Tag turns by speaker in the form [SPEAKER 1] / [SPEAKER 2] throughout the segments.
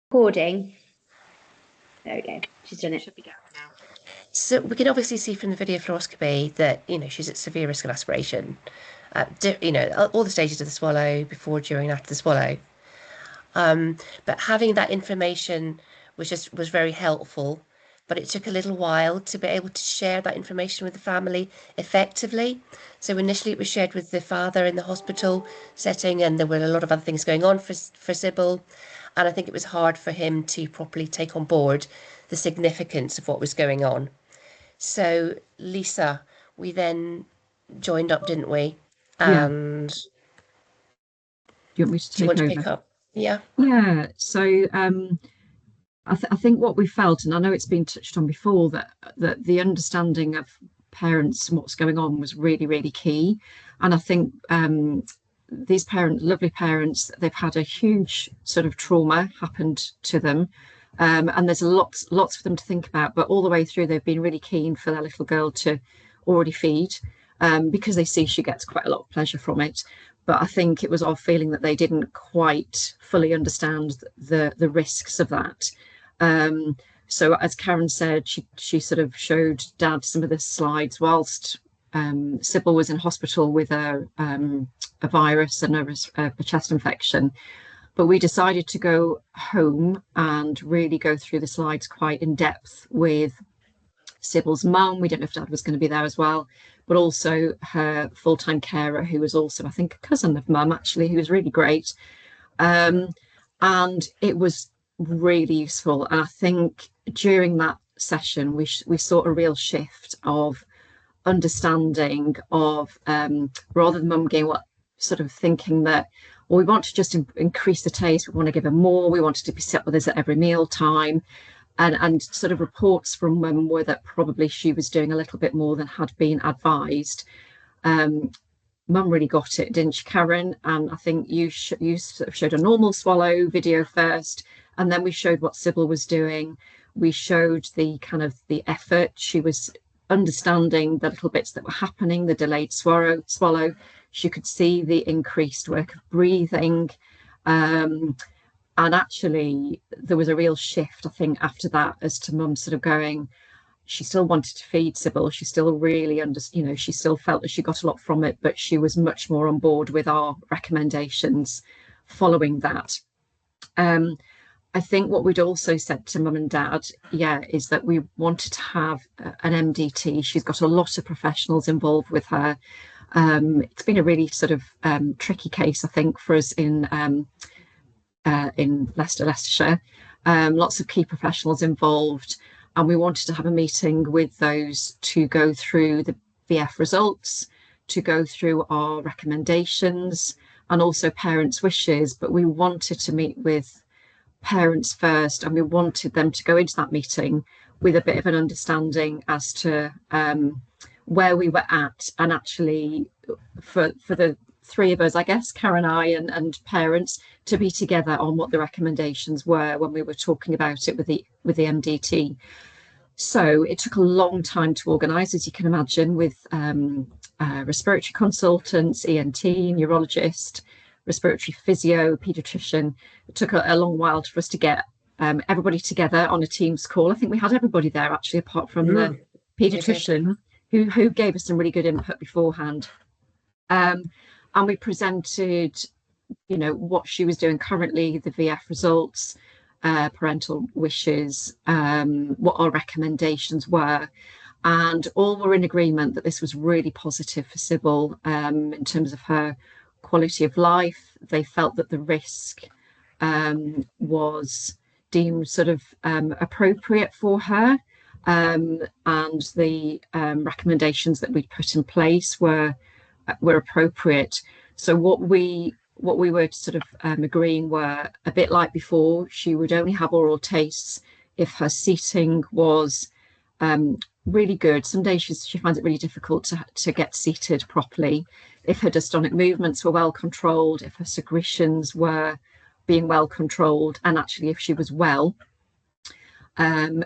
[SPEAKER 1] Recording. There we go. She's done it.
[SPEAKER 2] Should be going now.
[SPEAKER 3] So we can obviously see from the video fluoroscopy that, she's at severe risk of aspiration. All the stages of the swallow, before, during, and after the swallow. But having that information was very helpful. But it took a little while to be able to share that information with the family effectively. So initially it was shared with the father in the hospital setting, and there were a lot of other things going on for Sybil. And I think it was hard for him to properly take on board the significance of what was going on. So, Lisa, we then joined up, didn't we?
[SPEAKER 2] Yeah.
[SPEAKER 3] And
[SPEAKER 2] Do you want me to
[SPEAKER 3] do you
[SPEAKER 2] take
[SPEAKER 3] want to
[SPEAKER 2] over?
[SPEAKER 3] pick up? Yeah.
[SPEAKER 2] Yeah. So I think what we felt, and I know it's been touched on before, that the understanding of parents and what's going on was really, really key. And I think these parents, lovely parents, they've had a huge sort of trauma happened to them. And there's lots for them to think about, but all the way through they've been really keen for their little girl to already feed, because they see she gets quite a lot of pleasure from it. But I think it was our feeling that they didn't quite fully understand the risks of that. So as Karen said, she sort of showed Dad some of the slides whilst Sybil was in hospital with a virus and a chest infection. But we decided to go home and really go through the slides quite in depth with Sybil's mum. We don't know if Dad was going to be there as well, but also her full-time carer, who was also, I think, a cousin of Mum, actually, who was really great. And it was really useful. And I think during that session, we saw a real shift of understanding of, rather than Mum getting sort of thinking that, well, we want to just increase the taste, we want to give her more, we wanted to be sit with us at every meal time. And sort of reports from Mum were that probably she was doing a little bit more than had been advised. Mum really got it, didn't you, Karen? And I think you sort of showed a normal swallow video first, and then we showed what Sybil was doing. We showed the kind of the effort. She was understanding the little bits that were happening, the delayed swallow. She could see the increased work of breathing. And actually, there was a real shift, I think, after that, as to Mum sort of going, she still wanted to feed Sybil. She still really she still felt that she got a lot from it, but she was much more on board with our recommendations following that. I think what we'd also said to Mum and Dad, is that we wanted to have an MDT. She's got a lot of professionals involved with her. It's been a really sort of tricky case, I think, for us in Leicestershire. Lots of key professionals involved, and we wanted to have a meeting with those to go through the VF results, to go through our recommendations, and also parents' wishes. But we wanted to meet with parents first, and we wanted them to go into that meeting with a bit of an understanding as to where we were at, and actually for the three of us, I guess, Karen, I, and parents, to be together on what the recommendations were when we were talking about it with the MDT. So it took a long time to organise, as you can imagine, with respiratory consultants, ENT, neurologist, respiratory physio, paediatrician. It took a long while for us to get everybody together on a Teams call. I think we had everybody there, actually, apart from the paediatrician, who gave us some really good input beforehand. And we presented, what she was doing currently, the VF results, parental wishes, what our recommendations were. And all were in agreement that this was really positive for Sybil in terms of her quality of life. They felt that the risk was deemed sort of appropriate for her. And the recommendations that we'd put in place were appropriate. So what we were sort of agreeing were, a bit like before, she would only have oral tastes if her seating was really good. Some days she finds it really difficult to get seated properly. If her dystonic movements were well controlled, if her secretions were being well controlled, and actually if she was well,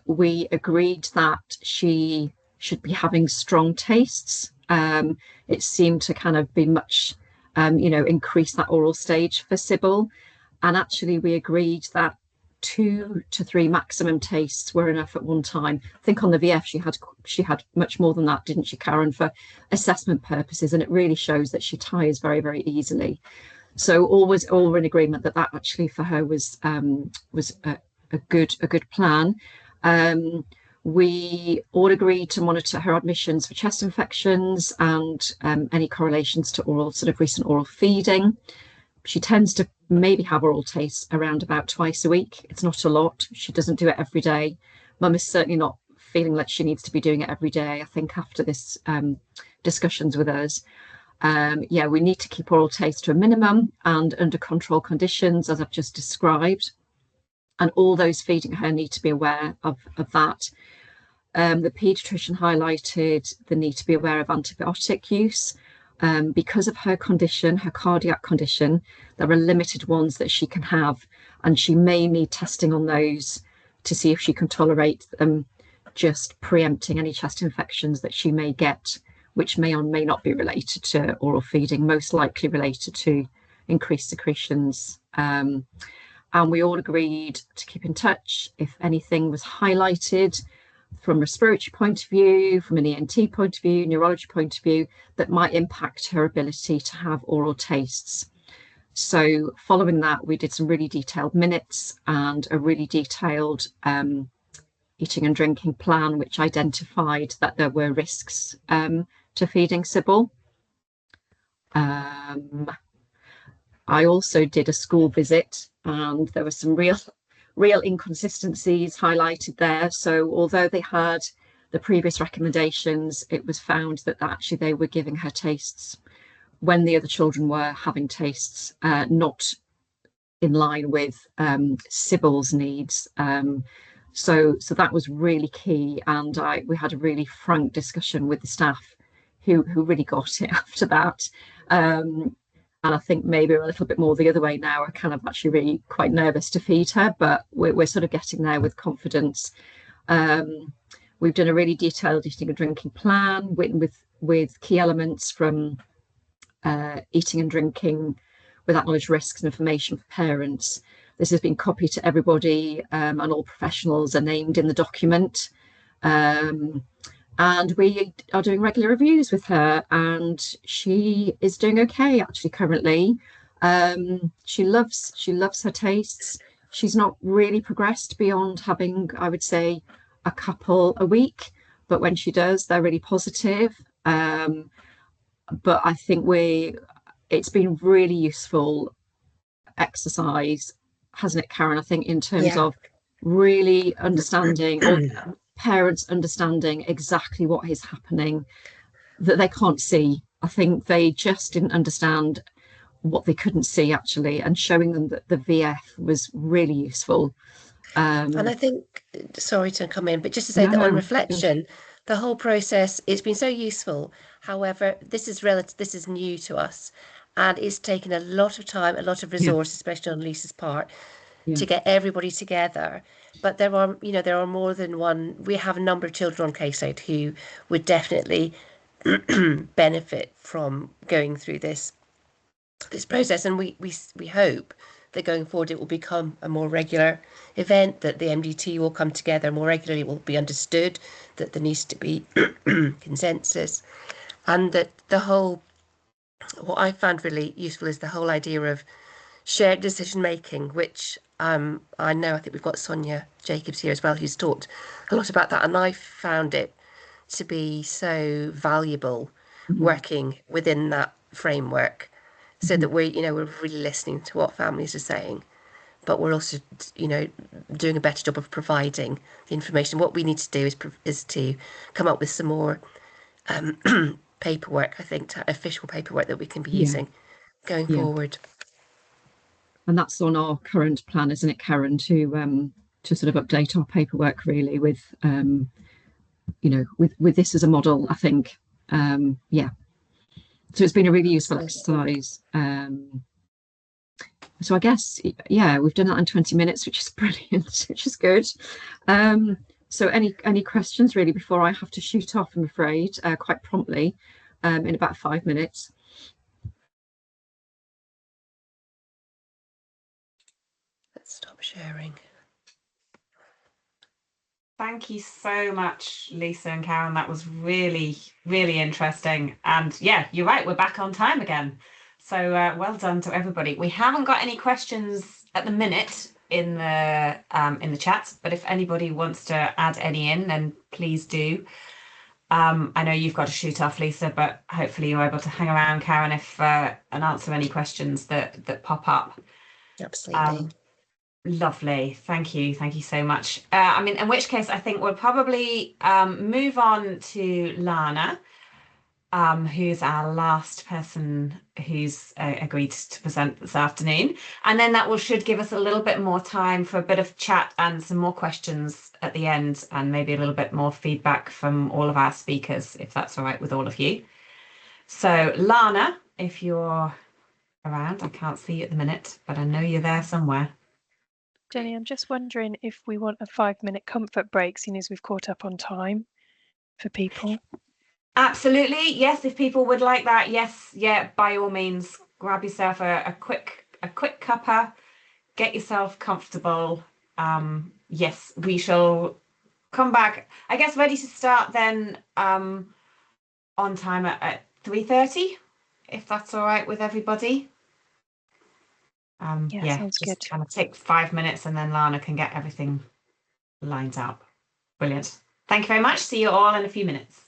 [SPEAKER 2] we agreed that she should be having strong tastes. It seemed to kind of be much, increase that oral stage for Sybil. And actually we agreed that 2 to 3 maximum tastes were enough at one time. I think on the VF she had much more than that, didn't she, Karen, for assessment purposes, and it really shows that she tires very, very easily. So all were in agreement that that actually for her was a good plan. We all agreed to monitor her admissions for chest infections and any correlations to recent oral feeding. She tends to maybe have oral tastes around about twice a week. It's not a lot. She doesn't do it every day. Mum is certainly not feeling like she needs to be doing it every day, I think, after this discussions with us. Yeah, we need to keep oral taste to a minimum and under control conditions, as I've just described. And all those feeding her need to be aware of that. The paediatrician highlighted the need to be aware of antibiotic use. Because of her condition, her cardiac condition, there are limited ones that she can have, and she may need testing on those to see if she can tolerate them, just preempting any chest infections that she may get, which may or may not be related to oral feeding, most likely related to increased secretions. And we all agreed to keep in touch if anything was highlighted from a respiratory point of view, from an ENT point of view, neurology point of view, that might impact her ability to have oral tastes. So following that, we did some really detailed minutes and a really detailed eating and drinking plan, which identified that there were risks to feeding Sybil. I also did a school visit, and there were some real inconsistencies highlighted there. So although they had the previous recommendations, it was found that actually they were giving her tastes when the other children were having tastes, not in line with Sybil's needs. So that was really key, and we had a really frank discussion with the staff who really got it after that. And I think maybe we're a little bit more the other way now. We're kind of actually really quite nervous to feed her, but we're sort of getting there with confidence. We've done a really detailed eating and drinking plan with key elements from eating and drinking with acknowledged risks and information for parents. This has been copied to everybody, and all professionals are named in the document. And we are doing regular reviews with her, and she is doing okay actually currently. She loves her tastes. She's not really progressed beyond having, I would say, a couple a week, but when she does, they're really positive. But I think it's been really useful exercise, hasn't it, Karen? I think in terms of really understanding, or parents understanding exactly what is happening that they can't see. I think they just didn't understand what they couldn't see actually, and showing them that the VF was really useful.
[SPEAKER 3] And I think, sorry to come in, but just to say that on reflection, the whole process, it's been so useful. However, this is new to us, and it's taken a lot of time, a lot of resource, especially on Lisa's part, to get everybody together. But there are more than one. We have a number of children on caseload who would definitely benefit from going through this process, and we hope that going forward it will become a more regular event, that the MDT will come together more regularly, will be understood that there needs to be consensus, and that what I found really useful is the whole idea of shared decision making, which I think we've got Sonia Jacobs here as well, who's talked a lot about that, and I found it to be so valuable working within that framework, so that we're really listening to what families are saying, but we're also doing a better job of providing the information. What we need to do is to come up with some more paperwork, I think, official paperwork that we can be using going forward.
[SPEAKER 2] And that's on our current plan, isn't it, Karen, to sort of update our paperwork really with with this as a model, I think. So it's been a really useful exercise. So I guess, we've done that in 20 minutes, which is brilliant, which is good. So any questions really before I have to shoot off, I'm afraid, quite promptly, in about 5 minutes.
[SPEAKER 3] Let's stop sharing.
[SPEAKER 4] Thank you so much, Lisa and Karen. That was really, really interesting. And yeah, you're right, we're back on time again. So well done to everybody. We haven't got any questions at the minute in the chat, but if anybody wants to add any in, then please do. I know you've got to shoot off, Lisa, but hopefully you're able to hang around, Karen, if and answer any questions that pop up.
[SPEAKER 3] Absolutely.
[SPEAKER 4] Lovely. Thank you so much. I mean, in which case I think we'll probably move on to Lana, who's our last person who's agreed to present this afternoon. And then should give us a little bit more time for a bit of chat and some more questions at the end, and maybe a little bit more feedback from all of our speakers, if that's all right with all of you. So Lana, if you're around, I can't see you at the minute, but I know you're there somewhere.
[SPEAKER 5] Jenny, I'm just wondering if we want a 5-minute comfort break, seeing as we've caught up on time for people.
[SPEAKER 4] Absolutely, yes. If people would like that, yes, yeah. By all means, grab yourself a quick cuppa, get yourself comfortable. Yes, we shall come back. I guess ready to start then on time at 3:30, if that's all right with everybody.
[SPEAKER 5] Yeah,
[SPEAKER 4] Yeah,
[SPEAKER 5] sounds
[SPEAKER 4] just
[SPEAKER 5] good.
[SPEAKER 4] kind of take 5 minutes, and then Lana can get everything lined up. Brilliant. Thank you very much. See you all in a few minutes.